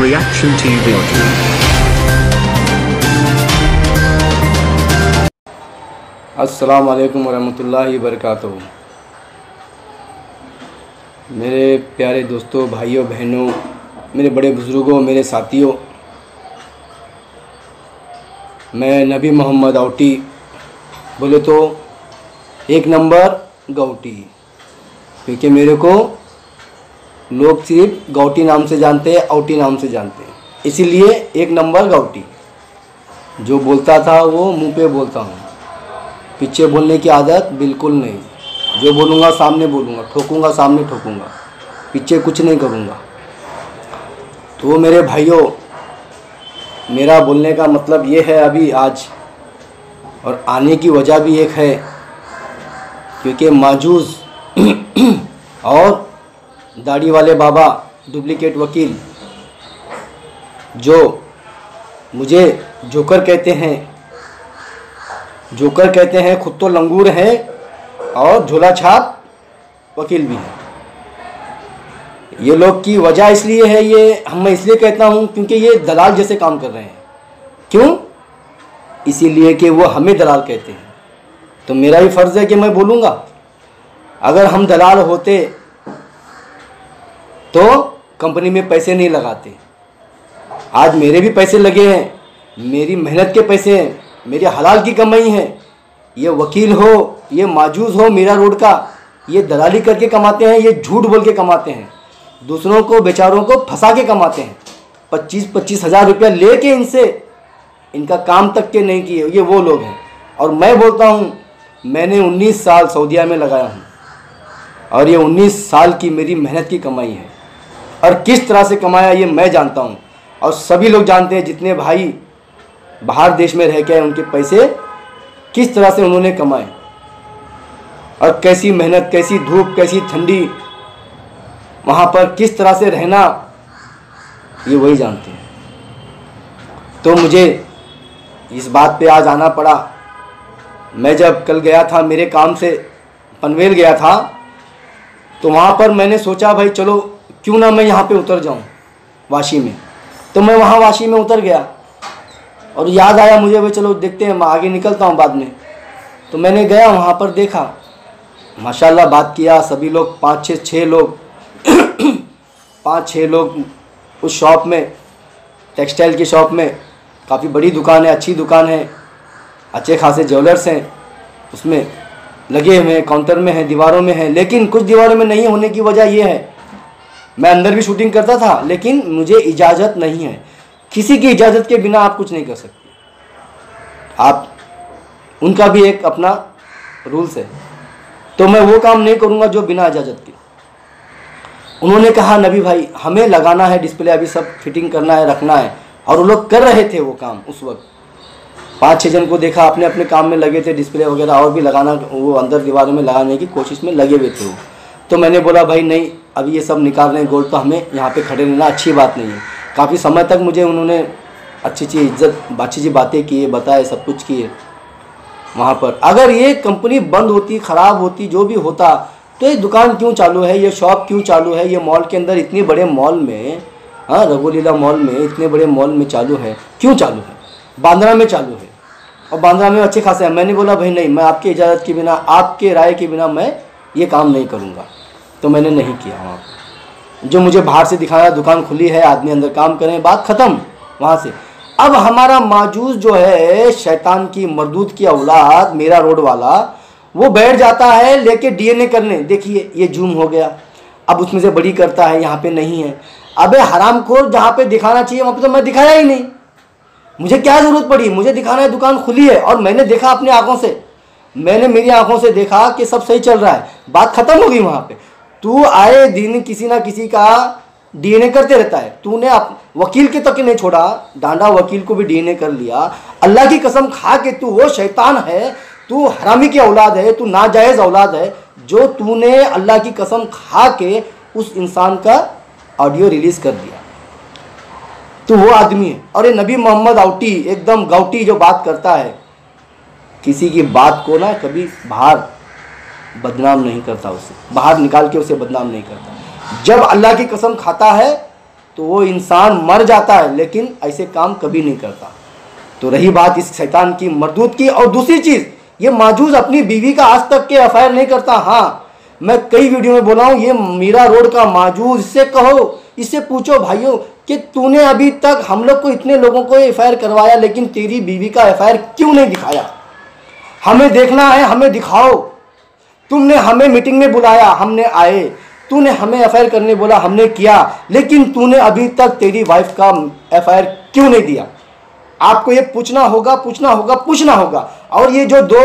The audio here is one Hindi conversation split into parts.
Reaction TV. अस्सलाम वालेकुम वरहमतुल्लाहि वबरकातुहू। मेरे प्यारे दोस्तों, भाइयों, बहनों, मेरे बड़े बुज़ुर्गों, मेरे साथियों, मैं नबी मोहम्मद आउटी बोले तो एक नंबर गाउटी, क्योंकि मेरे को लोग सिर्फ गाउटी नाम से जानते हैं, आउटी नाम से जानते हैं, इसीलिए एक नंबर गाउटी। जो बोलता था वो मुंह पे बोलता हूँ, पीछे बोलने की आदत बिल्कुल नहीं। जो बोलूँगा सामने बोलूँगा, ठोकूँगा सामने ठोकूँगा, पीछे कुछ नहीं करूँगा। तो मेरे भाइयों, मेरा बोलने का मतलब ये है अभी आज, और आने की वजह भी एक है, क्योंकि माजूस और दाढ़ी वाले बाबा डुप्लीकेट वकील जो मुझे जोकर कहते हैं, खुद तो लंगूर हैं और झोला छाप वकील भी हैं। ये लोग की वजह इसलिए है, ये मैं इसलिए कहता हूँ क्योंकि ये दलाल जैसे काम कर रहे हैं। क्यों? इसीलिए कि वो हमें दलाल कहते हैं, तो मेरा भी फ़र्ज़ है कि मैं बोलूँगा। अगर हम दलाल होते तो कंपनी में पैसे नहीं लगाते। आज मेरे भी पैसे लगे हैं, मेरी मेहनत के पैसे हैं, मेरे हलाल की कमाई है। ये वकील हो, ये माजूस हो मीरा रोड का, ये दलाली करके कमाते हैं, ये झूठ बोल के कमाते हैं, दूसरों को बेचारों को फंसा के कमाते हैं। 25-25 हज़ार रुपया लेके इनसे इनका काम तक के नहीं किए, ये वो लोग हैं। और मैं बोलता हूँ, मैंने 19 साल सऊदीया में लगाया हूँ, और ये 19 साल की मेरी मेहनत की कमाई है, और किस तरह से कमाया ये मैं जानता हूँ, और सभी लोग जानते हैं। जितने भाई बाहर देश में रह के आए, उनके पैसे किस तरह से उन्होंने कमाए, और कैसी मेहनत, कैसी धूप, कैसी ठंडी, वहाँ पर किस तरह से रहना, ये वही जानते हैं। तो मुझे इस बात पे आज आना पड़ा। मैं जब कल गया था, मेरे काम से पनवेल गया था, तो वहाँ पर मैंने सोचा भाई चलो क्यों ना मैं यहाँ पे उतर जाऊँ वाशी में। तो मैं वहाँ वाशी में उतर गया, और याद आया मुझे भाई चलो देखते हैं, मैं आगे निकलता हूँ बाद में। तो मैंने गया वहाँ पर, देखा माशाल्लाह, बात किया, सभी लोग 5-6 लोग 5-6 लोग उस शॉप में, टेक्सटाइल की शॉप में, काफ़ी बड़ी दुकान है, अच्छी दुकान है, अच्छे खासे ज्वेलर्स हैं उसमें लगे हुए हैं, काउंटर में हैं, दीवारों में हैं। लेकिन कुछ दीवारों में नहीं होने की वजह यह है, मैं अंदर भी शूटिंग करता था, लेकिन मुझे इजाज़त नहीं है। किसी की इजाज़त के बिना आप कुछ नहीं कर सकते, आप, उनका भी एक अपना रूल्स है। तो मैं वो काम नहीं करूँगा जो बिना इजाज़त के। उन्होंने कहा नबी भाई हमें लगाना है डिस्प्ले, अभी सब फिटिंग करना है, रखना है। और वो लोग कर रहे थे वो काम उस वक्त। 5-6 जन को देखा, अपने अपने काम में लगे थे, डिस्प्ले वगैरह और भी लगाना, वो अंदर दीवारों में लगाने की कोशिश में लगे हुए थे वो। तो मैंने बोला भाई नहीं, अभी ये सब निकाल रहे हैं गोल्ड, तो हमें यहाँ पे खड़े रहना अच्छी बात नहीं है। काफ़ी समय तक मुझे उन्होंने अच्छी इज्जत, अच्छी बातें किए, बताए, सब कुछ किए वहाँ पर। अगर ये कंपनी बंद होती, ख़राब होती, जो भी होता, तो ये दुकान क्यों चालू है, ये शॉप क्यों चालू है, ये मॉल के अंदर, इतने बड़े मॉल में, हाँ रघुलीला मॉल में, इतने बड़े मॉल में चालू है, क्यों चालू है? बांद्रा में चालू है, और बांद्रा में अच्छे खासे है। मैंने बोला भाई नहीं, मैं आपकी इजाज़त के बिना, आपके राय के बिना मैं ये काम नहीं करूँगा। तो मैंने नहीं किया। वहाँ जो मुझे बाहर से दिखाया, दुकान खुली है, आदमी अंदर काम करें, बात ख़त्म वहाँ से। अब हमारा माजूस जो है, शैतान की मरदूद की औलाद, मेरा रोड वाला, वो बैठ जाता है लेके डीएनए करने। देखिए ये जूम हो गया, अब उसमें से बड़ी करता है, यहाँ पे नहीं है। अबे हरामखोर, जहाँ पे दिखाना चाहिए वहाँ पे तो मैं दिखाया ही नहीं। मुझे क्या ज़रूरत पड़ी? मुझे दिखाना है, दुकान खुली है, और मैंने देखा अपनी आंखों से, मैंने मेरी आंखों से देखा कि सब सही चल रहा है, बात ख़त्म हो गई वहाँ पे। तू आए दिन किसी ना किसी का डीएनए करते रहता है। तूने वकील के तक नहीं छोड़ा, डांडा वकील को भी डीएनए कर लिया। अल्लाह की कसम खा के तू वो शैतान है, तू हरामी की औलाद है, तू नाजायज़ औलाद है, जो तूने अल्लाह की कसम खा के उस इंसान का ऑडियो रिलीज़ कर दिया। तू वो आदमी है। और ये नबी मोहम्मद आउटी, एकदम गाउटी जो बात करता है, किसी की बात को ना कभी बाहर बदनाम नहीं करता, उसे बाहर निकाल के उसे बदनाम नहीं करता। जब अल्लाह की कसम खाता है तो वो इंसान मर जाता है, लेकिन ऐसे काम कभी नहीं करता। तो रही बात इस शैतान की, मरदूत की। और दूसरी चीज़, ये माजूज अपनी बीवी का आज तक के अफायर नहीं करता। हाँ, मैं कई वीडियो में बोला हूँ, ये मीरा रोड का माजूज, इससे कहो, इससे पूछो भाइयों कि तूने अभी तक हम लोग को, इतने लोगों को एफआईआर करवाया, लेकिन तेरी बीवी का एफआईआर क्यों नहीं दिखाया? हमें देखना है, हमें दिखाओ। तुमने हमें मीटिंग में बुलाया, हमने आए, तूने हमें एफआईआर करने बोला, हमने किया, लेकिन तूने अभी तक तेरी वाइफ का एफआईआर क्यों नहीं दिया? आपको ये पूछना होगा, पूछना होगा, पूछना होगा। और ये जो दो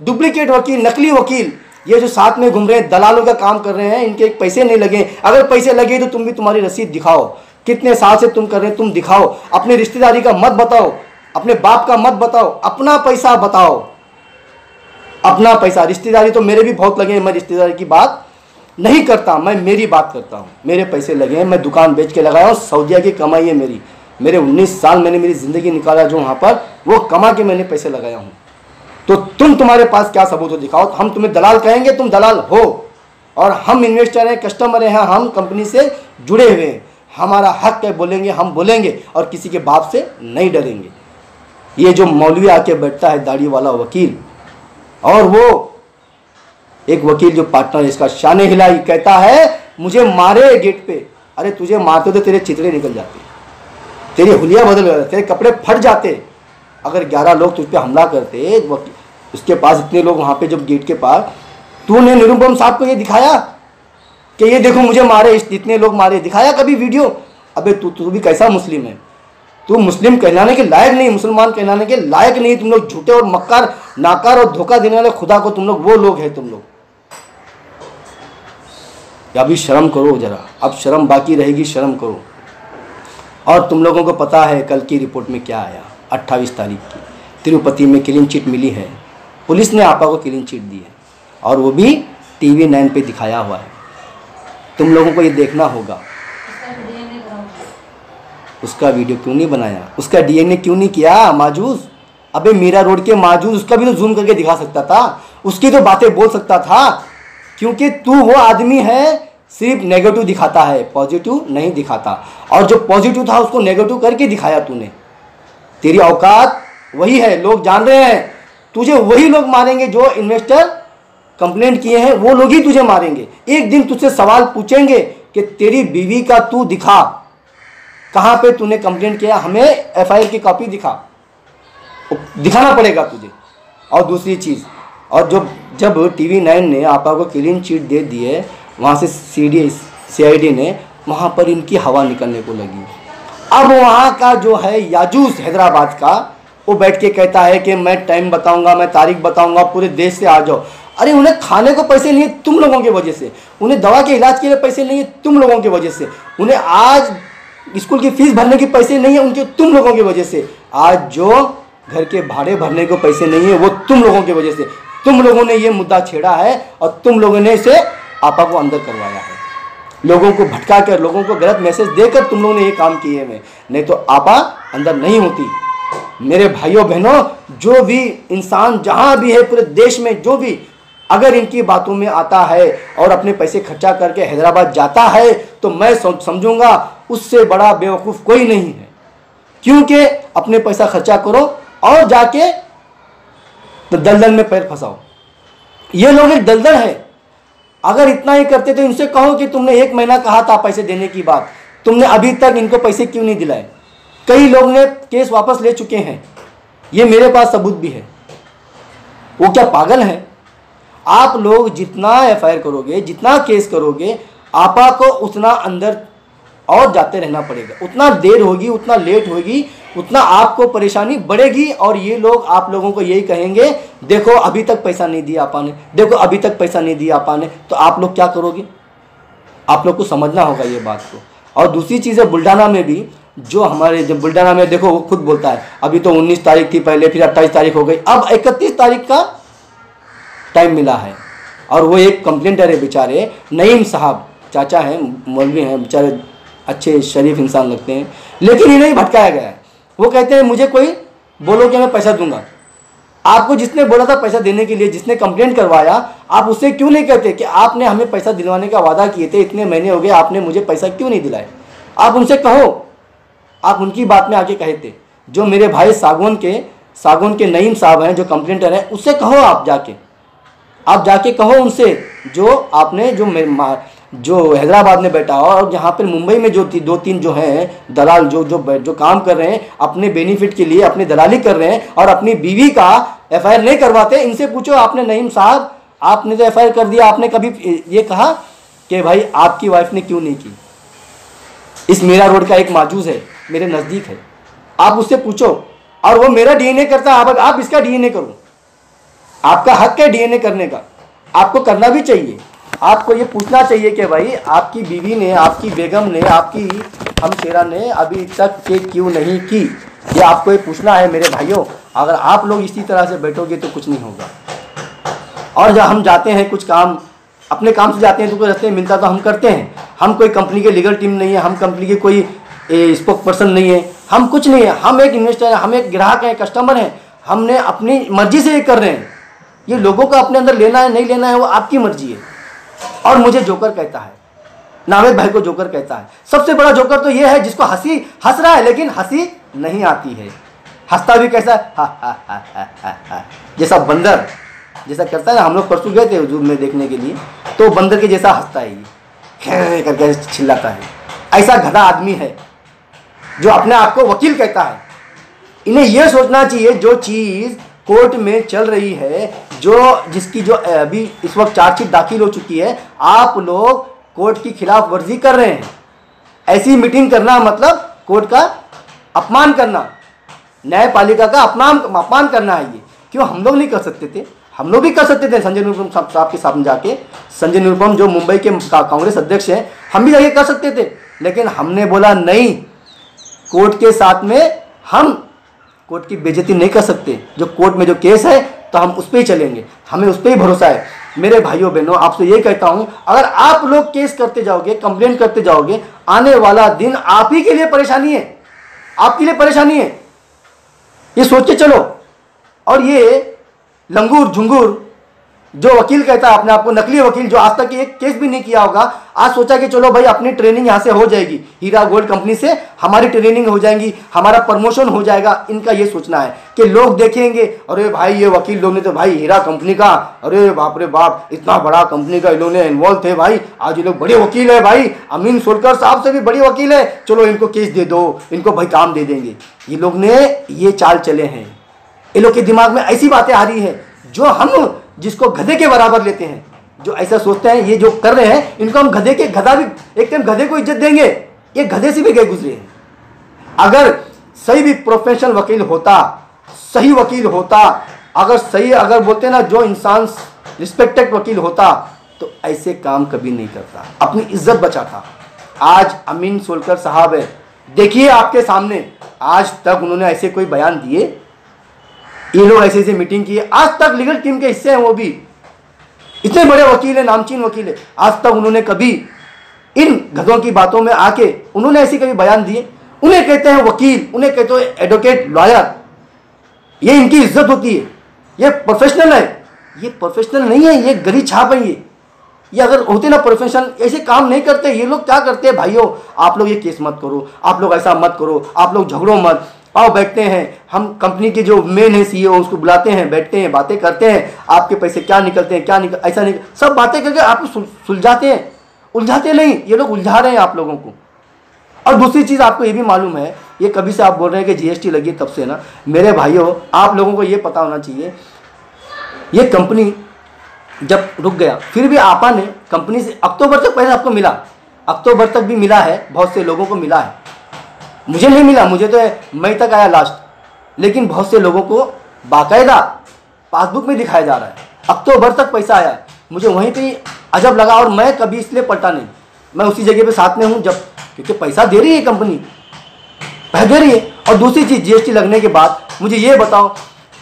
डुप्लीकेट वकील, नकली वकील, ये जो साथ में घूम रहे हैं, दलालों का काम कर रहे हैं, इनके पैसे नहीं लगे। अगर पैसे लगे तो तुम भी तुम्हारी रसीद दिखाओ, कितने साल से तुम कर रहे हैं, तुम दिखाओ। अपनी रिश्तेदारी का मत बताओ, अपने बाप का मत बताओ, अपना पैसा बताओ, अपना पैसा। रिश्तेदारी तो मेरे भी बहुत लगे, मैं रिश्तेदारी की बात नहीं करता, मैं मेरी बात करता हूँ। मेरे पैसे लगे हैं, मैं दुकान बेच के लगाया हूँ, सऊदिया की कमाई है मेरी। मेरे 19 साल मैंने मेरी ज़िंदगी निकाला जो वहाँ पर, वो कमा के मैंने पैसे लगाया हूँ। तो तुम्हारे पास क्या सबूत हो, दिखाओ। हम तुम्हें दलाल कहेंगे, तुम दलाल हो, और हम इन्वेस्टर हैं, कस्टमर हैं, हम कंपनी से जुड़े हुए हैं। हमारा हक है, बोलेंगे, हम बोलेंगे, और किसी के बाप से नहीं डरेंगे। ये जो मौलवी आके बैठता है, दाढ़ी वाला वकील, और वो एक वकील जो पार्टनर, इसका शाने हिलाई, कहता है मुझे मारे गेट पे। अरे तुझे मारते तो तेरे चितड़े निकल जाते, तेरी हुलिया बदल जाते, तेरे कपड़े फट जाते। अगर 11 लोग तुझ पे हमला करते, उसके पास इतने लोग वहाँ पे जब गेट के पास, तूने निरुपम साहब को ये दिखाया कि ये देखो मुझे मारे, इतने लोग मारे, दिखाया कभी वीडियो? अबे तू भी कैसा मुस्लिम है? तू मुस्लिम कहलाने के लायक नहीं, मुसलमान कहलाने के लायक नहीं। तुम लोग झूठे और मक्कार, नाकार और धोखा देने वाले खुदा को तुम लोग, वो लोग हैं तुम लोग। अभी शर्म करो जरा, अब शर्म बाकी रहेगी, शर्म करो। और तुम लोगों को पता है कल की रिपोर्ट में क्या आया? 28 तारीख की तिरुपति में क्लीन चिट मिली है, पुलिस ने आपा को क्लीन चिट दी है, और वो भी TV 9 पे दिखाया हुआ है। तुम लोगों को ये देखना होगा। उसका वीडियो क्यों नहीं बनाया? उसका DNA क्यों नहीं किया? माजूज, अबे मीरा रोड के माजूज, उसका भी तो जूम करके दिखा सकता था, उसकी तो बातें बोल सकता था। क्योंकि तू वो आदमी है सिर्फ नेगेटिव दिखाता है, पॉजिटिव नहीं दिखाता। और जो पॉजिटिव था उसको नेगेटिव करके दिखाया तूने। तेरी औकात वही है, लोग जान रहे हैं। तुझे वही लोग मारेंगे जो इन्वेस्टर कंप्लेंट किए हैं, वो लोग ही तुझे मारेंगे। एक दिन तुझसे सवाल पूछेंगे कि तेरी बीवी का तू दिखा, कहाँ पे तूने कंप्लेंट किया, हमें FIR की कॉपी दिखा, दिखाना पड़ेगा तुझे। और दूसरी चीज़, और जब TV 9 ने आपा को क्लीन चिट दे दिए, वहाँ से CID ने, वहाँ पर इनकी हवा निकलने को लगी। अब वहाँ का जो है याजूस हैदराबाद का, वो बैठ के कहता है कि मैं टाइम बताऊंगा, मैं तारीख बताऊंगा, पूरे देश से आ जाओ। अरे उन्हें खाने को पैसे नहीं है तुम लोगों की वजह से, उन्हें दवा के इलाज के लिए पैसे नहीं है तुम लोगों की वजह से, उन्हें आज स्कूल की फीस भरने के पैसे नहीं है उनके, तुम लोगों की वजह से। आज जो घर के भाड़े भरने को पैसे नहीं है वो तुम लोगों की वजह से। तुम लोगों ने ये मुद्दा छेड़ा है और तुम लोगों ने इसे आपा को अंदर करवाया है। लोगों को भटका कर, लोगों को गलत मैसेज देकर तुम लोगों ने ये काम किए हैं। नहीं तो आपा अंदर नहीं होती। मेरे भाइयों बहनों, जो भी इंसान जहाँ भी है पूरे देश में, जो भी अगर इनकी बातों में आता है और अपने पैसे खर्चा करके हैदराबाद जाता है, तो मैं समझूंगा उससे बड़ा बेवकूफ़ कोई नहीं है। क्योंकि अपने पैसा खर्चा करो और जाके तो दलदल में पैर फंसाओ। ये लोग एक दलदल है। अगर इतना ही करते तो इनसे कहो कि तुमने 1 महीना कहा था पैसे देने की बात, तुमने अभी तक इनको पैसे क्यों नहीं दिलाए? कई लोग ने केस वापस ले चुके हैं, ये मेरे पास सबूत भी है। वो क्या पागल है? आप लोग जितना FIR करोगे, जितना केस करोगे, आपा को उतना अंदर और जाते रहना पड़ेगा। उतना देर होगी, उतना लेट होगी, उतना आपको परेशानी बढ़ेगी। और ये लोग आप लोगों को यही कहेंगे, देखो अभी तक पैसा नहीं दिया आपा ने, देखो अभी तक पैसा नहीं दिया आपा ने। तो आप लोग क्या करोगे? आप लोग को समझना होगा ये बात को। और दूसरी चीज़ है, बुल्डाना में भी जो हमारे, जब बुल्डाना में देखो वो खुद बोलता है, अभी तो 19 तारीख थी पहले, फिर 28 तारीख हो गई, अब 31 तारीख का टाइम मिला है। और वो एक कंप्लेंटर है बेचारे, नईम साहब, चाचा हैं, मौलवी हैं, बेचारे अच्छे शरीफ इंसान लगते हैं, लेकिन इन्हें भटकाया गया है। वो कहते हैं मुझे कोई बोलो कि मैं पैसा दूंगा। आपको जिसने बोला था पैसा देने के लिए, जिसने कंप्लेंट करवाया, आप उससे क्यों नहीं कहते कि आपने हमें पैसा दिलवाने का वादा किए थे, इतने महीने हो गए, आपने मुझे पैसा क्यों नहीं दिलाया? आप उनसे कहो, आप उनकी बात में आके कहे थे। जो मेरे भाई सागौन के नईम साहब हैं, जो कंप्लेंटर हैं, उससे कहो, आप जाके कहो उनसे, जो आपने जो हैदराबाद में बैठा हो और यहाँ पर मुंबई में जो 2-3 जो हैं दलाल जो काम कर रहे हैं अपने बेनिफिट के लिए, अपनी दलाली कर रहे हैं और अपनी बीवी का एफआईआर नहीं करवाते, इनसे पूछो आपने नईम साहब, आपने तो एफआईआर कर दिया, आपने कभी ये कहा कि भाई आपकी वाइफ ने क्यों नहीं की? इस मीरा रोड का एक माजूज है, मेरे नज़दीक है, आप उससे पूछो। और वो मेरा डीएनए करता है, आप इसका डीएनए करो, आपका हक है डीएनए करने का, आपको करना भी चाहिए। आपको ये पूछना चाहिए कि भाई आपकी बीवी ने, आपकी बेगम ने, आपकी हमशेरा ने अभी तक के क्यों नहीं की, ये आपको ये पूछना है मेरे भाइयों। अगर आप लोग इसी तरह से बैठोगे तो कुछ नहीं होगा। और जब हम जाते हैं कुछ काम, अपने काम से जाते हैं तो कोई रास्ते मिलता तो हम करते हैं। हम कोई कंपनी के लीगल टीम नहीं है, हम कंपनी के कोई स्पोक पर्सन नहीं है, हम कुछ नहीं है, हम एक इन्वेस्टर हैं, हम एक ग्राहक हैं, कस्टमर हैं, हमने अपनी मर्जी से ये कर रहे हैं। ये लोगों को अपने अंदर लेना है नहीं लेना है वो आपकी मर्जी है। और मुझे जोकर कहता है, नावेद भाई को जोकर कहता है। सबसे बड़ा जोकर तो ये है जिसको हंस रहा है लेकिन हंसी नहीं आती है, हंसता भी कैसा है, जैसा बंदर जैसा करता है ना। हम लोग परसों गए थे जू में देखने के लिए, तो बंदर के जैसा हंसता है, ये करके चिल्लाता है। ऐसा गधा आदमी है जो अपने आप को वकील कहता है। इन्हें यह सोचना चाहिए जो चीज़ कोर्ट में चल रही है, जिसकी अभी इस वक्त चार्जशीट दाखिल हो चुकी है, आप लोग कोर्ट की खिलाफ वर्जी कर रहे हैं। ऐसी मीटिंग करना मतलब कोर्ट का अपमान करना, न्यायपालिका का अपमान करना है। ये क्यों हम लोग नहीं कर सकते थे? हम लोग भी कर सकते थे संजय निरुपम साहब के सामने जाके। संजय निरुपम जो मुंबई के कांग्रेस अध्यक्ष हैं, हम भी जाके कर सकते थे, लेकिन हमने बोला नहीं, कोर्ट के साथ में हम कोर्ट की बेइज्जती नहीं कर सकते। जो कोर्ट में जो केस है तो हम उस पर ही चलेंगे, हमें उस पर ही भरोसा है। मेरे भाइयों बहनों, आपसे ये कहता हूं, अगर आप लोग केस करते जाओगे, कंप्लेंट करते जाओगे, आने वाला दिन आप ही के लिए परेशानी है, आपके लिए परेशानी है, ये सोच के चलो। और ये लंगूर झुंगूर जो वकील कहता है अपने आप को, नकली वकील, जो आज तक एक केस भी नहीं किया होगा, आज सोचा कि चलो भाई अपनी ट्रेनिंग यहाँ से हो जाएगी, हीरा गोल्ड कंपनी से हमारी ट्रेनिंग हो जाएगी, हमारा प्रमोशन हो जाएगा। इनका ये सोचना है कि लोग देखेंगे, अरे भाई ये वकील लोग ने तो भाई हीरा कंपनी का, अरे बाप रे बाप, इतना बड़ा कंपनी का इन्होंने इन्वॉल्व थे भाई, आज ये लोग बड़े वकील है भाई, अमीन सोलकर साहब से भी बड़ी वकील है, चलो इनको केस दे दो, इनको भाई काम दे देंगे। ये लोग ने ये चाल चले हैं, ये लोग के दिमाग में ऐसी बातें आ रही है जो हम जिसको गधे के बराबर लेते हैं, जो ऐसा सोचते हैं ये जो कर रहे हैं, इनको हम गधा भी, एक टाइम गधे को इज्जत देंगे, ये गधे से भी गए गुजरे हैं। अगर सही भी प्रोफेशनल वकील होता, सही वकील होता, अगर बोलते ना जो इंसान रिस्पेक्टेड वकील होता, तो ऐसे काम कभी नहीं करता, अपनी इज्जत बचाता। आज अमीन सोलकर साहब है, देखिए आपके सामने, आज तक उन्होंने ऐसे कोई बयान दिए? ये लोग ऐसे मीटिंग की, आज तक लीगल टीम के हिस्से हैं, वो भी इतने बड़े वकील है, नामचीन वकील है, आज तक उन्होंने कभी इन गधों की बातों में आके उन्होंने ऐसे कभी बयान दिए? उन्हें कहते हैं वकील, उन्हें कहते हैं एडवोकेट, लॉयर, ये इनकी इज्जत होती है, ये प्रोफेशनल है। ये प्रोफेशनल नहीं है, ये गली छाप है। ये अगर होते ना प्रोफेशनल, ऐसे काम नहीं करते। ये लोग क्या करते हैं भाइयों, आप लोग ये केस मत करो, आप लोग ऐसा मत करो, आप लोग झगड़ो मत, आओ बैठते हैं, हम कंपनी के जो मेन है सीईओ उसको बुलाते हैं, बैठते हैं, बातें करते हैं, आपके पैसे क्या निकलते हैं, क्या ऐसा नहीं, सब बातें करके आप सुलझाते हैं, उलझाते नहीं, ये लोग उलझा रहे हैं आप लोगों को। और दूसरी चीज़ आपको ये भी मालूम है, ये कभी से आप बोल रहे हैं कि जीएसटी लगी तब से ना, मेरे भाइयों आप लोगों को ये पता होना चाहिए, ये कंपनी जब रुक गया, फिर भी आपा ने कंपनी से अक्टूबर तक पैसा आपको मिला, अक्टूबर तक भी मिला है, बहुत से लोगों को मिला है, मुझे नहीं मिला, मुझे तो मई तक आया लास्ट, लेकिन बहुत से लोगों को बाकायदा पासबुक में दिखाया जा रहा है अक्टूबर तक पैसा आया। मुझे वहीं पे अजब लगा, और मैं कभी इसलिए पलटा नहीं, मैं उसी जगह पे साथ में हूँ जब, क्योंकि पैसा दे रही है कंपनी, पैसा दे रही है। और दूसरी चीज़ जीएसटी लगने के बाद मुझे ये बताओ,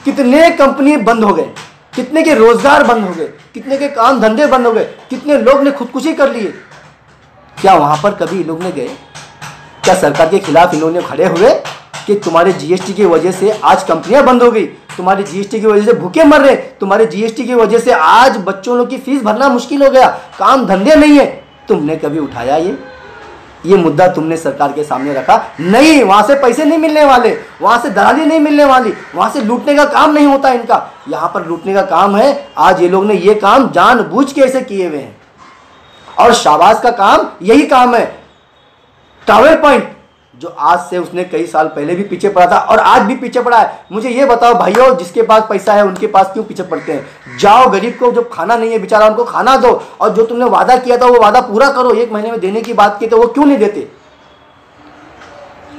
कितने कंपनी बंद हो गए, कितने के रोजगार बंद हो गए, कितने के काम धंधे बंद हो गए, कितने लोग ने खुदकुशी कर लिए। क्या वहाँ पर कभी लोग ने गए, क्या सरकार के खिलाफ इन्होंने खड़े हुए कि तुम्हारे जीएसटी की वजह से आज कंपनियां बंद हो गई, तुम्हारे जीएसटी की वजह से भूखे मर रहे, तुम्हारे जीएसटी की वजह से आज बच्चों लोग की फीस भरना मुश्किल हो गया, काम धंधे नहीं है, तुमने कभी उठाया ये? ये मुद्दा तुमने सरकार के सामने रखा। नहीं, वहां से पैसे नहीं मिलने वाले, वहां से दलाली नहीं मिलने वाली, वहां से लूटने का काम नहीं होता इनका। यहां पर लूटने का काम है। आज ये लोग ने ये काम जानबूझ के ऐसे किए हुए हैं और शाहबाज का काम यही काम है। टावर पॉइंट जो आज से उसने कई साल पहले भी पीछे पड़ा था और आज भी पीछे पड़ा है। मुझे ये बताओ भाइयों, जिसके पास पैसा है उनके पास क्यों पीछे पड़ते हैं? जाओ, गरीब को जब खाना नहीं है बेचारा उनको खाना दो, और जो तुमने वादा किया था वो वादा पूरा करो। 1 महीने में देने की बात की तो वो क्यों नहीं देते?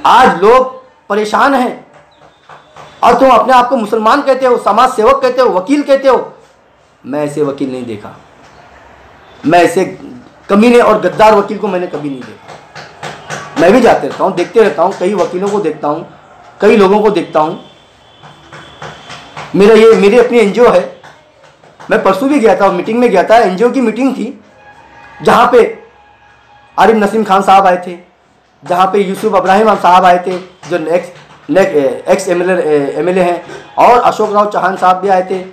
आज लोग परेशान हैं और तुम अपने आप को मुसलमान कहते हो, समाज सेवक कहते हो, वकील कहते हो। मैं ऐसे वकील नहीं देखा, मैं ऐसे कमीने और गद्दार वकील को मैंने कभी नहीं देखा। मैं भी जाते रहता हूँ, देखते रहता हूँ, कई वकीलों को देखता हूँ, कई लोगों को देखता हूँ। मेरी अपनी एनजीओ है। मैं परसों भी गया था, मीटिंग में गया था, एनजीओ की मीटिंग थी जहाँ पे आरिफ नसीम खान साहब आए थे, जहाँ पे यूसुफ इब्राहिम साहब आए थे जो एक्स एमएलए हैं, और अशोक राव चौहान साहब भी आए थे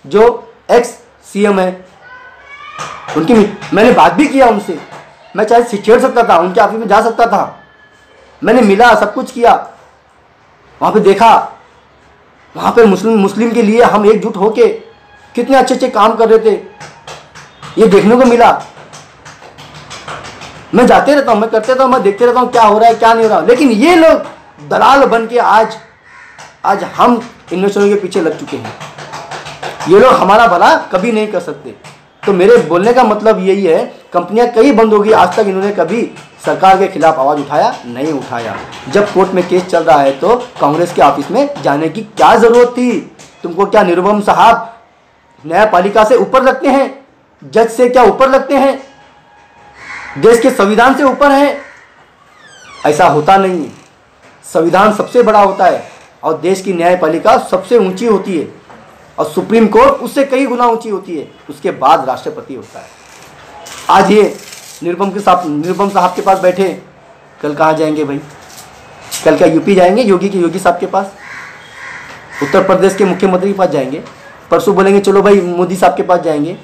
जो एक्स सीएम है। उनकी मैंने बात भी किया उनसे। मैं चाहे छेड़ सकता था, उनके ऑफिस में जा सकता था, मैंने मिला, सब कुछ किया। वहाँ पे देखा, वहाँ पे मुस्लिम के लिए हम एकजुट होके कितने अच्छे अच्छे काम कर रहे थे, ये देखने को मिला। मैं जाते रहता हूँ, मैं करते रहता हूँ, मैं देखते रहता हूँ क्या हो रहा है क्या नहीं हो रहा। लेकिन ये लोग दलाल बन के आज हम इन्वेस्टरों के पीछे लग चुके हैं। ये लोग हमारा भला कभी नहीं कर सकते। तो मेरे बोलने का मतलब यही है, कंपनियां कई बंद होगी, आज तक इन्होंने कभी सरकार के खिलाफ आवाज़ उठाया नहीं उठाया। जब कोर्ट में केस चल रहा है तो कांग्रेस के ऑफिस में जाने की क्या ज़रूरत थी? तुमको क्या निरुपम साहब न्यायपालिका से ऊपर लगते हैं? जज से क्या ऊपर लगते हैं? देश के संविधान से ऊपर है? ऐसा होता नहीं है। संविधान सबसे बड़ा होता है और देश की न्यायपालिका सबसे ऊंची होती है और सुप्रीम कोर्ट उससे कई गुना ऊंची होती है। उसके बाद राष्ट्रपति होता है। आज ये निरुपम साहब के पास बैठे, कल कहाँ जाएंगे भाई? कल क्या यूपी जाएंगे? योगी साहब के पास, उत्तर प्रदेश के मुख्यमंत्री के पास जाएंगे, परसों बोलेंगे चलो भाई मोदी साहब के पास जाएंगे।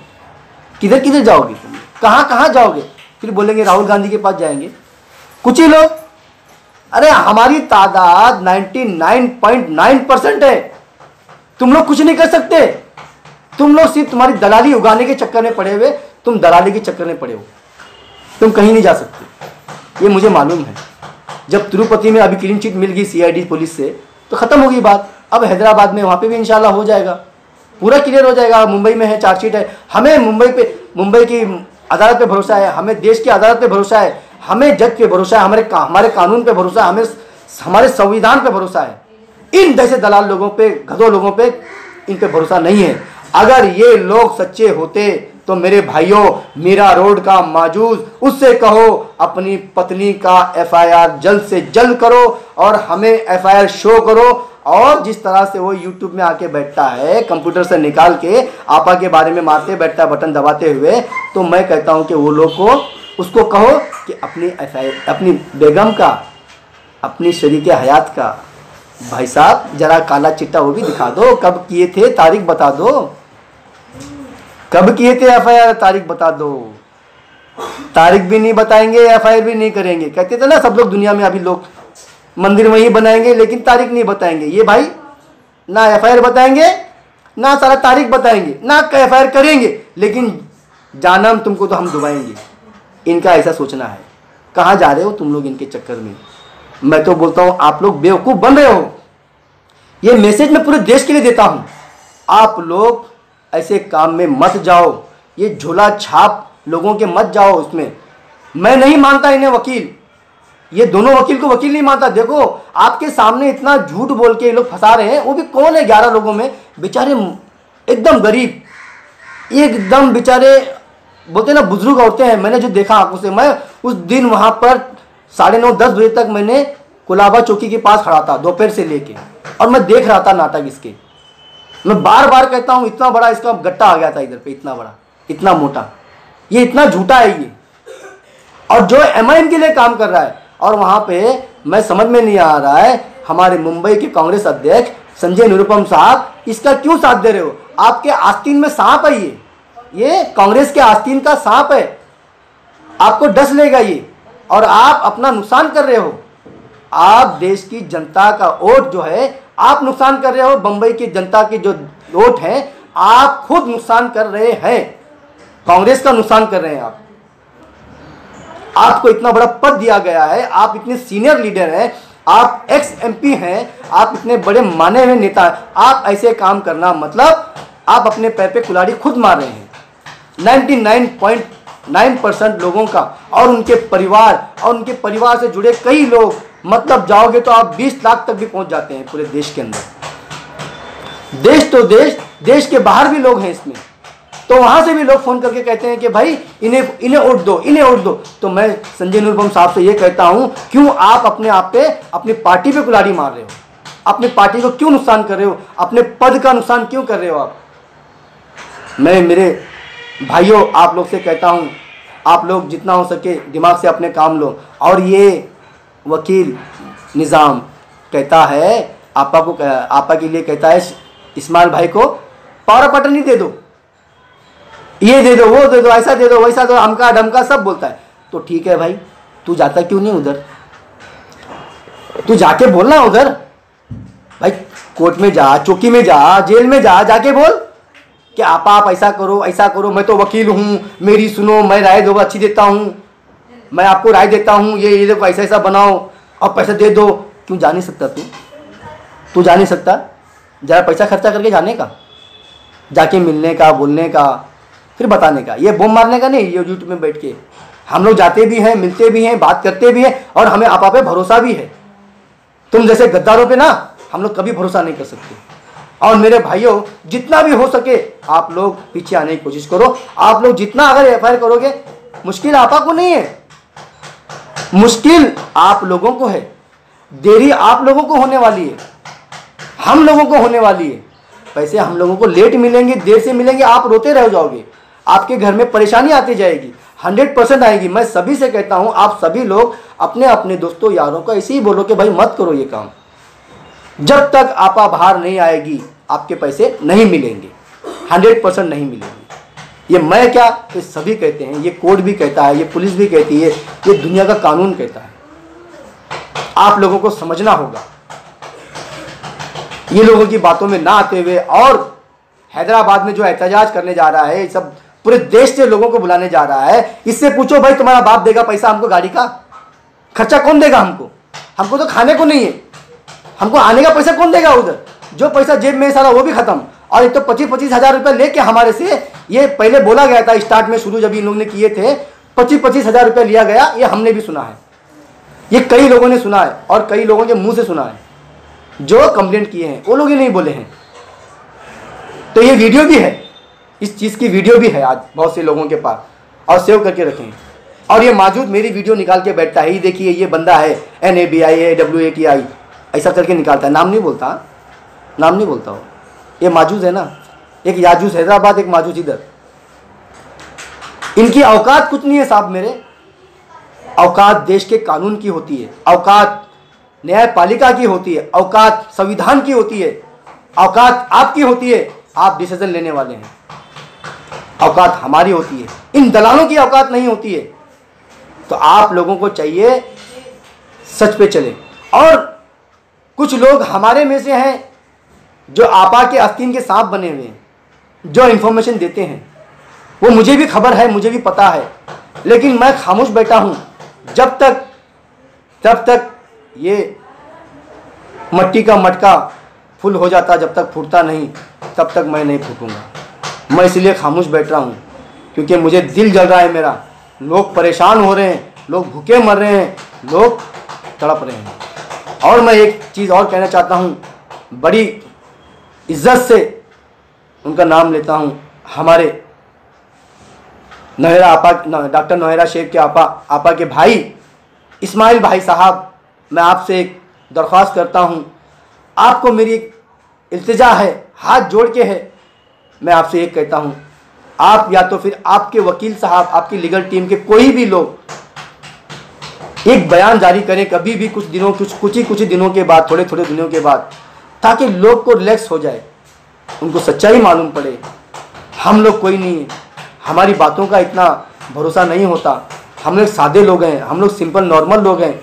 किधर किधर जाओगे तुम? कहाँ कहाँ जाओगे? फिर बोलेंगे राहुल गांधी के पास जाएंगे। कुछ ही लोग, अरे हमारी तादाद 99.9% है। तुम लोग कुछ नहीं कर सकते। तुम लोग सिर्फ तुम्हारी दलाली उगाने के चक्कर में पड़े हुए, तुम दलाली के चक्कर में पड़े हो, तुम कहीं नहीं जा सकते। ये मुझे मालूम है। जब तिरुपति में अभी क्लीन चिट मिल गई सीआईडी पुलिस से तो खत्म होगी बात। अब हैदराबाद में वहाँ पे भी इंशाल्लाह हो जाएगा, पूरा क्लियर हो जाएगा। मुंबई में है, चार्जशीट है। हमें मुंबई की अदालत पे भरोसा है, हमें देश की अदालत पे भरोसा है, हमें जज पे भरोसा है, हमारे कानून पे भरोसा है, हमें हमारे संविधान पे भरोसा है। इन जैसे दलाल लोगों पे, गधों लोगों पे, इन पे भरोसा नहीं है। अगर ये लोग सच्चे होते तो मेरे भाइयों, मीरा रोड का माजूज, उससे कहो अपनी पत्नी का एफआईआर जल्द से जल्द करो और हमें एफआईआर शो करो। और जिस तरह से वो यूट्यूब में आके बैठता है, कंप्यूटर से निकाल के आपा के बारे में मारते बैठता है बटन दबाते हुए, तो मैं कहता हूं कि वो लोग को उसको कहो कि अपनी एफआईआर, अपनी बेगम का, अपनी शरीके हयात का, भाई साहब जरा काला चिट्टा वो भी दिखा दो। कब किए थे तारीख बता दो, कब किए थे एफआईआर तारीख बता दो। तारीख भी नहीं बताएंगे, एफआईआर भी नहीं करेंगे। कहते थे ना सब लोग दुनिया में, अभी लोग मंदिर वहीं बनाएंगे लेकिन तारीख नहीं बताएंगे। ये भाई ना एफआईआर बताएंगे, ना सारा तारीख बताएंगे, ना एफआईआर करेंगे, लेकिन जानम तुमको तो हम डुबाएंगे। इनका ऐसा सोचना है। कहाँ जा रहे हो तुम लोग इनके चक्कर में? मैं तो बोलता हूं आप लोग बेवकूफ बन रहे हो। ये मैसेज मैं पूरे देश के लिए देता हूं, आप लोग ऐसे काम में मत जाओ। ये झोला छाप लोगों के मत जाओ उसमें। मैं नहीं मानता इन्हें वकील, ये दोनों वकील को वकील नहीं मानता। देखो आपके सामने इतना झूठ बोल के ये लोग फंसा रहे हैं। वो भी कौन है? 11 लोगों में बेचारे एकदम गरीब, एकदम बेचारे बोलते ना बुजुर्ग औरतें हैं। मैंने जो देखा आंखों से, मैं उस दिन वहां पर 9:30-10 बजे तक मैंने कुलाबा चौकी के पास खड़ा था दोपहर से लेके, और मैं देख रहा था नाटक इसके। मैं बार बार कहता हूं इतना बड़ा इसका गट्टा आ गया था इधर पे, इतना बड़ा, इतना मोटा, ये इतना झूठा है ये, और जो एमआईएम के लिए काम कर रहा है। और वहां पे मैं समझ में नहीं आ रहा है हमारे मुंबई के कांग्रेस अध्यक्ष संजय निरुपम साहब, इसका क्यों साथ दे रहे हो? आपके आस्तीन में सांप है ये कांग्रेस के आस्तीन का सांप है, आपको डस लेगा ये। और आप अपना नुकसान कर रहे हो। आप देश की जनता का वोट जो है आप नुकसान कर रहे हो। बंबई की जनता की जो वोट है आप खुद नुकसान कर रहे हैं, कांग्रेस का नुकसान कर रहे हैं आप। आपको इतना बड़ा पद दिया गया है, आप इतने सीनियर लीडर हैं, आप एक्स एमपी हैं, आप इतने बड़े माने हुए नेता हैं, आप ऐसे काम करना मतलब आप अपने पैर पे कुल्हाड़ी खुद मार रहे हैं। 99.9% लोगों का और उनके परिवार से जुड़े कई लोग, मतलब जाओगे तो आप 20 लाख तक भी पहुंच जाते हैं पूरे देश के अंदर। देश तो देश के बाहर भी लोग हैं इसमें, तो वहां से भी लोग फोन करके कहते हैं कि भाई इन्हें वोट दो, इन्हें वोट दो। तो मैं संजय निरुपम साहब से ये कहता हूं, क्यों आप अपने आप पे, अपनी पार्टी पे कुल्हाड़ी मार रहे हो? अपनी पार्टी को क्यों नुकसान कर रहे हो? अपने पद का नुकसान क्यों कर रहे हो आप? मैं मेरे भाइयों आप लोग से कहता हूं, आप लोग जितना हो सके दिमाग से अपने काम लो। और ये वकील निज़ाम कहता है आपा के लिए कहता है इस्माइल भाई को पावर ऑफ अटर्नी दे दो, ये दे दो, वो दे दो, ऐसा दे दो, वैसा दो, अमका डमका सब बोलता है। तो ठीक है भाई, तू जाता क्यों नहीं उधर? तू जाके बोलना उधर भाई, कोर्ट में जा, चौकी में जा, जेल में जा, जाके बोल कि आप ऐसा करो, ऐसा करो, मैं तो वकील हूँ, मेरी सुनो, मैं राय दो अच्छी देता हूँ, मैं आपको राय देता हूँ, ये देखो ऐसा ऐसा बनाओ और पैसा दे दो। क्यों जा नहीं सकता तू जा नहीं सकता? ज़रा पैसा खर्चा करके जाने का, जाके मिलने का, बोलने का, फिर बताने का। ये बम मारने का नहीं। ये यूट्यूब में बैठ के हम लोग जाते भी हैं, मिलते भी हैं, बात करते भी हैं और हमें आपा पे भरोसा भी है। तुम जैसे गद्दारों पे ना हम लोग कभी भरोसा नहीं कर सकते। और मेरे भाइयों, जितना भी हो सके आप लोग पीछे आने की कोशिश करो। आप लोग जितना अगर एफआईआर करोगे, मुश्किल आपा को नहीं है, मुश्किल आप लोगों को है, देरी आप लोगों को होने वाली है, हम लोगों को होने वाली है। पैसे हम लोगों को लेट मिलेंगे, देर से मिलेंगे, आप रोते रह जाओगे, आपके घर में परेशानी आती जाएगी, 100% आएगी। मैं सभी से कहता हूं, आप सभी लोग अपने अपने दोस्तों यारों को ऐसे ही बोलो कि भाई मत करो ये काम। जब तक आपा बाहर नहीं आएगी आपके पैसे नहीं मिलेंगे, 100% नहीं मिलेंगे। ये मैं क्या, ये सभी कहते हैं, ये कोर्ट भी कहता है, ये पुलिस भी कहती है, ये दुनिया का कानून कहता है। आप लोगों को समझना होगा, ये लोगों की बातों में ना आते हुए। और हैदराबाद में जो एहतजाज करने जा रहा है, सब पूरे देश से लोगों को बुलाने जा रहा है, इससे पूछो भाई तुम्हारा बाप देगा पैसा हमको? गाड़ी का खर्चा कौन देगा हमको? हमको तो खाने को नहीं है, हमको आने का पैसा कौन देगा उधर? जो पैसा जेब में सारा वो भी खत्म। और एक तो 25-25 हज़ार रुपये लेके हमारे से, ये पहले बोला गया था स्टार्ट में, शुरू जब इन लोगों ने किए थे 25-25 हज़ार रुपये लिया गया, ये हमने भी सुना है, ये कई लोगों ने सुना है और कई लोगों के मुंह से सुना है। जो कंप्लेंट किए हैं वो लोग ही नहीं बोले हैं। तो ये वीडियो भी है, इस चीज़ की वीडियो भी है आज बहुत से लोगों के पास, और सेव करके रखें। और ये मौजूद मेरी वीडियो निकाल के बैठता है, ये देखिए ये बंदा है NABI ऐसा करके निकालता है, नाम नहीं बोलता हो। ये माजूज है ना, एक याजूज हैदराबाद, एक माजूज इधर। इनकी औकात कुछ नहीं है साहब मेरे। औकात देश के कानून की होती है, औकात न्यायपालिका की होती है, औकात संविधान की होती है, औकात आपकी होती है, आप डिसीजन लेने वाले हैं। औकात हमारी होती है, इन दलालों की औकात नहीं होती है। तो आप लोगों को चाहिए सच पे चले। और कुछ लोग हमारे में से हैं जो आपा के आस्तीन के सांप बने हुए हैं, जो इन्फॉर्मेशन देते हैं, वो मुझे भी खबर है, मुझे भी पता है, लेकिन मैं खामोश बैठा हूं। जब तक ये मट्टी का मटका फुल हो जाता, जब तक फूटता नहीं, तब तक मैं नहीं फूटूंगा। मैं इसलिए खामोश बैठ रहा हूँ क्योंकि मुझे दिल जल रहा है मेरा। लोग परेशान हो रहे हैं, लोग भूखे मर रहे हैं, लोग तड़प रहे हैं। और मैं एक चीज़ और कहना चाहता हूँ, बड़ी इज्जत से उनका नाम लेता हूँ, हमारे नोहेरा आपा, डॉक्टर नोहेरा शेख के आपा के भाई इस्माइल भाई साहब, मैं आपसे एक दरख्वास्त करता हूँ, आपको मेरी एक इल्तिजा है, हाथ जोड़ के है, मैं आपसे एक कहता हूँ, आप या तो फिर आपके वकील साहब, आपकी लीगल टीम के कोई भी लोग एक बयान जारी करें कभी भी, कुछ ही दिनों के बाद, थोड़े दिनों के बाद, ताकि लोग को रिलैक्स हो जाए, उनको सच्चाई मालूम पड़े। हम लोग कोई नहीं है, हमारी बातों का इतना भरोसा नहीं होता, हम लोग सादे लोग हैं, हम लोग सिंपल नॉर्मल लोग हैं।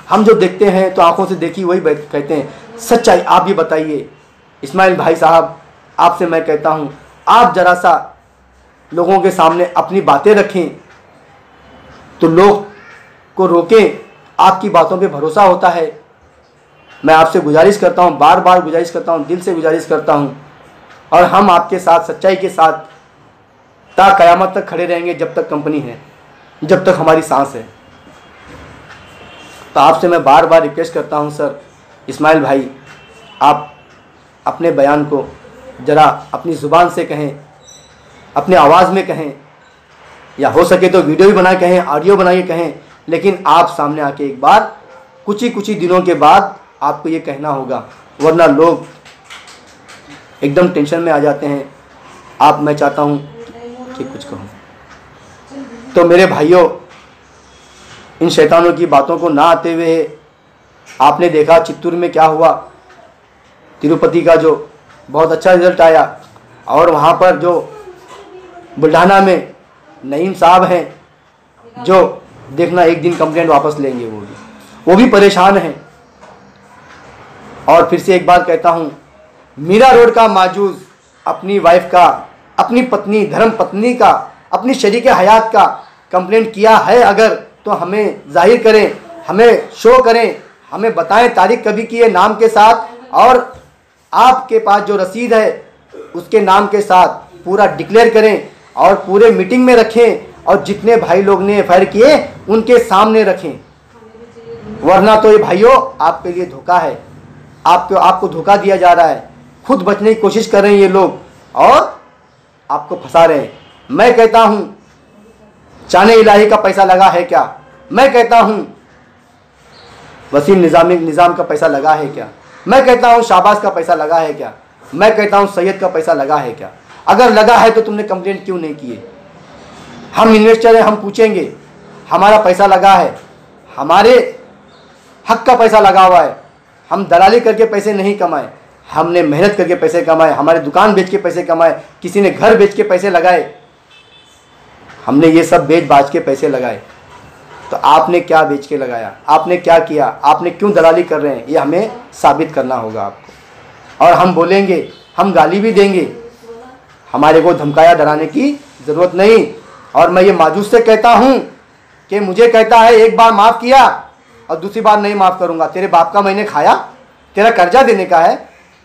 हम जो देखते हैं तो आंखों से देखी वही कहते हैं। सच्चाई आप भी बताइए। इस्माइल भाई साहब, आपसे मैं कहता हूँ, आप जरा सा लोगों के सामने अपनी बातें रखें तो लोग को रोकें। आपकी बातों पे भरोसा होता है। मैं आपसे गुजारिश करता हूँ, बार बार गुजारिश करता हूँ, दिल से गुजारिश करता हूँ, और हम आपके साथ सच्चाई के साथ ता क़यामत तक खड़े रहेंगे, जब तक कंपनी है, जब तक हमारी सांस है। तो आपसे मैं बार बार रिक्वेस्ट करता हूँ सर, इस्माइल भाई, आप अपने बयान को ज़रा अपनी ज़ुबान से कहें, अपने आवाज़ में कहें, या हो सके तो वीडियो भी बना कहें, ऑडियो बना के कहें, लेकिन आप सामने आके एक बार कुछ ही दिनों के बाद आपको ये कहना होगा, वरना लोग एकदम टेंशन में आ जाते हैं। मैं चाहता हूँ कि कुछ कहूँ। तो मेरे भाइयों, इन शैतानों की बातों को ना आते हुए, आपने देखा चित्तूर में क्या हुआ, तिरुपति का जो बहुत अच्छा रिजल्ट आया, और वहाँ पर जो बुल्ढाना में नईम साहब हैं, जो देखना एक दिन कंप्लेंट वापस लेंगे, वो भी परेशान हैं। और फिर से एक बार कहता हूँ, मीरा रोड का माजूज अपनी वाइफ का, अपनी पत्नी, धर्म पत्नी का, अपनी शरीक हयात का कंप्लेंट किया है अगर, तो हमें जाहिर करें, हमें शो करें, हमें बताएं तारीख कभी की है नाम के साथ, और आपके पास जो रसीद है उसके नाम के साथ पूरा डिक्लेयर करें और पूरे मीटिंग में रखें, और जितने भाई लोग ने एफआईआर किए उनके सामने रखें। वरना तो ये भाइयों आपके लिए धोखा है, आपको धोखा दिया जा रहा है। खुद बचने की कोशिश कर रहे हैं ये लोग और आपको फंसा रहे हैं। मैं कहता हूं, चाने इलाही का पैसा लगा है क्या? मैं कहता हूं, वसीम निज़ाम का पैसा लगा है क्या? मैं कहता हूं, शाहबाज का पैसा लगा है क्या? मैं कहता हूं, सैयद का पैसा लगा है क्या? अगर लगा है तो तुमने कंप्लेंट क्यों नहीं किए? हम इन्वेस्टर हैं, हम पूछेंगे, हमारा पैसा लगा है, हमारे हक का पैसा लगा हुआ है, हम दलाली करके पैसे नहीं कमाए, हमने मेहनत करके पैसे कमाए, हमारे दुकान बेच के पैसे कमाए, किसी ने घर बेच के पैसे लगाए, हमने ये सब बेच बाज के पैसे लगाए। तो आपने क्या बेच के लगाया? आपने क्या किया? आपने क्यों दलाली कर रहे हैं? ये हमें साबित करना होगा आपको। और हम बोलेंगे, हम गाली भी देंगे, हमारे को धमकाया डराने की ज़रूरत नहीं। और मैं ये माजूस से कहता हूँ कि मुझे कहता है एक बार माफ़ किया और दूसरी बार नहीं माफ़ करूँगा। तेरे बाप का मैंने खाया? तेरा कर्जा देने का है?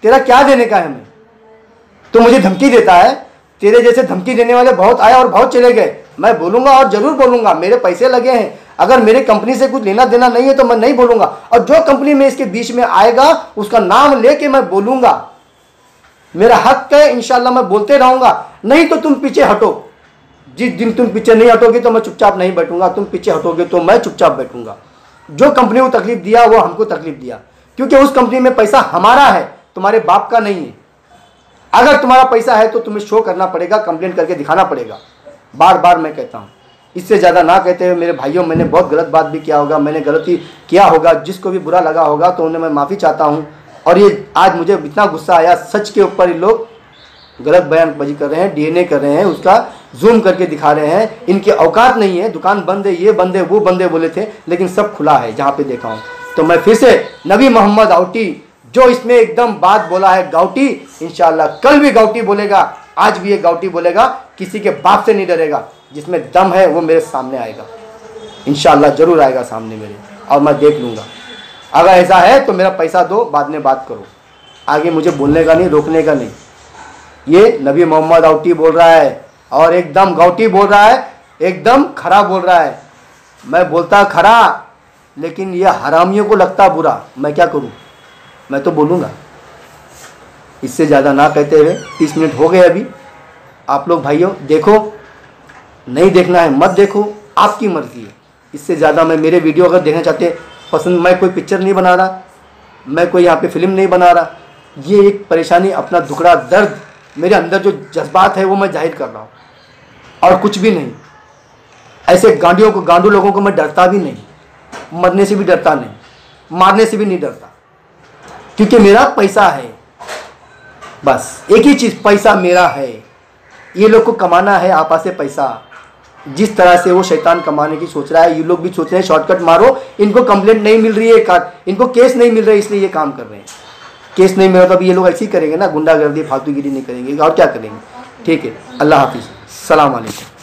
तेरा क्या देने का है हमें? तो मुझे धमकी देता है। तेरे जैसे धमकी देने वाले बहुत आए और बहुत चले गए। मैं बोलूँगा और ज़रूर बोलूँगा, मेरे पैसे लगे हैं, अगर मेरे कंपनी से कुछ लेना देना नहीं है तो मैं नहीं बोलूँगा। और जो कंपनी में इसके बीच में आएगा उसका नाम लेके मैं बोलूँगा, मेरा हक है, इंशाल्लाह मैं बोलते रहूँगा। नहीं तो तुम पीछे हटो। जिस दिन तुम पीछे नहीं हटोगे तो मैं चुपचाप नहीं बैठूंगा, तुम पीछे हटोगे तो मैं चुपचाप बैठूंगा। जो कंपनी को तकलीफ दिया वो हमको तकलीफ दिया, क्योंकि उस कंपनी में पैसा हमारा है, तुम्हारे बाप का नहीं है। अगर तुम्हारा पैसा है तो तुम्हें शो करना पड़ेगा, कंप्लेंट करके दिखाना पड़ेगा। बार बार मैं कहता हूँ, इससे ज़्यादा ना कहते हुए मेरे भाइयों, मैंने बहुत गलत बात भी किया होगा, मैंने गलती किया होगा, जिसको भी बुरा लगा होगा तो उन्हें मैं माफ़ी चाहता हूँ। और ये आज मुझे इतना गुस्सा आया, सच के ऊपर ये लोग गलत बयानबाजी कर रहे हैं, डीएनए कर रहे हैं, उसका जूम करके दिखा रहे हैं। इनकी औकात नहीं है, दुकान बंद है, ये बंद है, वो बंद है बोले थे, लेकिन सब खुला है जहाँ पे देखा हूँ। तो मैं फिर से नबी मोहम्मद आउटी जो इसमें एकदम बात बोला है गाउटी, इंशाल्लाह कल भी गाउटी बोलेगा, आज भी ये गाउटी बोलेगा, किसी के बाप से नहीं डरेगा। जिसमें दम है वो मेरे सामने आएगा, इंशाल्लाह जरूर आएगा सामने मेरे, और मैं देख लूँगा। अगर ऐसा है तो मेरा पैसा दो, बाद में बात करो, आगे मुझे बोलने का नहीं, रोकने का नहीं। ये नबी मोहम्मद आउटी बोल रहा है और एकदम गाउटी बोल रहा है, एकदम खरा बोल रहा है। मैं बोलता खरा, लेकिन ये हरामियों को लगता बुरा। मैं क्या करूं? मैं तो बोलूँगा। इससे ज़्यादा ना कहते हुए 30 मिनट हो गए अभी। आप लोग भाइयों देखो, नहीं देखना है मत देखो, आपकी मर्ज़ी है। इससे ज़्यादा मैं मेरे वीडियो अगर देखना चाहते पसंद, मैं कोई पिक्चर नहीं बना रहा, मैं कोई यहाँ पे फिल्म नहीं बना रहा। ये एक परेशानी, अपना दुखड़ा दर्द, मेरे अंदर जो जज्बात है वो मैं जाहिर कर रहा हूँ, और कुछ भी नहीं। ऐसे गांडू लोगों को मैं डरता भी नहीं, मरने से भी डरता नहीं, मारने से भी नहीं डरता, क्योंकि मेरा पैसा है। बस एक ही चीज़, पैसा मेरा है। ये लोग को कमाना है आपा से पैसा, जिस तरह से वो शैतान कमाने की सोच रहा है, ये लोग भी सोच रहे हैं शॉर्टकट मारो, इनको कंप्लेंट नहीं मिल रही है, इनको केस नहीं मिल रहा है, इसलिए ये काम कर रहे हैं। केस नहीं मिला तो अभी ये लोग ऐसे ही करेंगे ना, गुंडागर्दी फालतूगिरी नहीं करेंगे और क्या करेंगे। ठीक है, अल्लाह हाफिज़, सलाम अलैकुम।